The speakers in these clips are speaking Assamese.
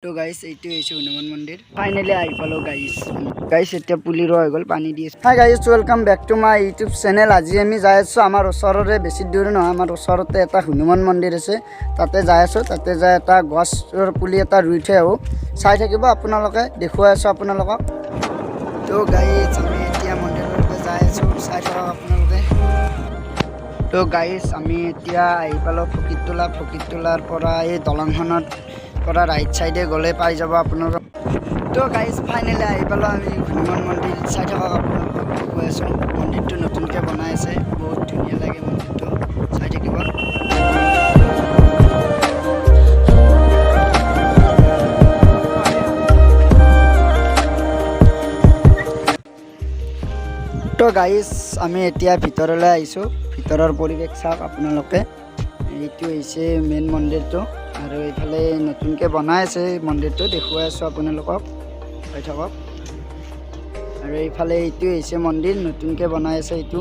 तो गाइस এইটো হৈছে হনুমান মন্দিৰ ফাইনালি আই পালো গাইস এতিয়া পুলি ৰৈ গল পানী দি hi guys welcome back to my YouTube channel আজি আমি যাই আছো আমাৰ ওচৰৰে বেছি দূৰ নহয় আমাৰ ওচৰতে এটা হনুমান মন্দিৰ আছে তাতে যাই আছো তাতে যাই এটা গছৰ পুলি এটা ৰুই থৈ আহো চাই থাকিব আপোনালোকে দেখুৱাই আছো আপোনালোকক তো গাইস আমি এতিয়া মন্দিৰলৈকে যাই আছো চাই থাকক আপোনালোকে তো গাইস আমি এতিয়া আই পালো ফকিততলাৰ পৰা এই দলংখনত পৰা ৰাইট সাইডে গলে পাই যাব আপোনালোক তো গাইস ফাইনালি আই পালো আমি হনুমান মন্দিৰ চাই থাকক আপোনালোকক দেখুৱাই আছো মন্দিৰটো নতুনকৈ বনাই আছে বহুত ধুনীয়া লাগে মন্দিৰটো চাই থাকিব তো গাইস আমি এতিয়া ভিতৰলৈ আহিছো ভিতৰৰ পৰিৱেশ চাওক আপোনালোকে এইটো হৈছে মেইন মন্দিৰটো আৰু এইফালে নতুনকৈ বনাই আছে মন্দিৰটো দেখুৱাই আছো আপোনালোকক চাই থাকক আৰু এইফালে এইটো হৈছে মন্দিৰ নতুনকৈ বনাই আছে এইটো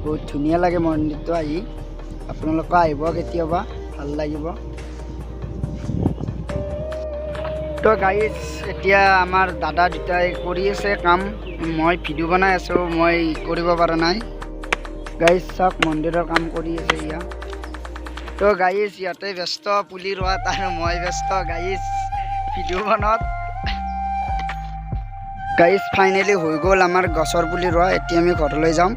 বহুত ধুনীয়া লাগে মন্দিৰটো আহি আপোনালোক আহিব কেতিয়াবা ভাল লাগিব তো গাইস এতিয়া আমাৰ দাদা দুটাই কৰি আছে কাম মই ভিডিঅ' বনাই আছো মই কৰিব পৰা নাই গাইস চাওক মন্দিৰৰ কাম কৰি আছে ইয়া তো গাইস ইয়াতে ব্যস্ত পুলি ৰোৱাত আৰু মই ব্যস্ত গাইস ভিডিঅ' বনাত গাইস ফাইনালি হৈ গ'ল আমাৰ গছৰ পুলি ৰোৱা এতিয়া আমি ঘৰলৈ যাম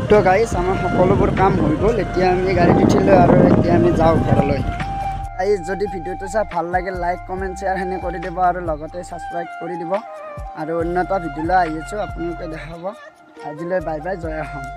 তো গাইস আমাৰ সকলোবোৰ কাম হৈ গ'ল এতিয়া আমি গাড়ীত উঠিলোঁ আৰু এতিয়া আমি যাওঁ ঘৰলৈ গাইস যদি ভিডিঅ'টো চাই ভাল লাগে লাইক কমেণ্ট শ্বেয়াৰ হেনে কৰি দিব আৰু লগতে ছাবস্ক্ৰাইব কৰি দিব আৰু অন্য এটা ভিডিঅ'লৈ আহি আছোঁ আপোনালোকে দেখাব আজিলৈ বাই বাই জয় অসম।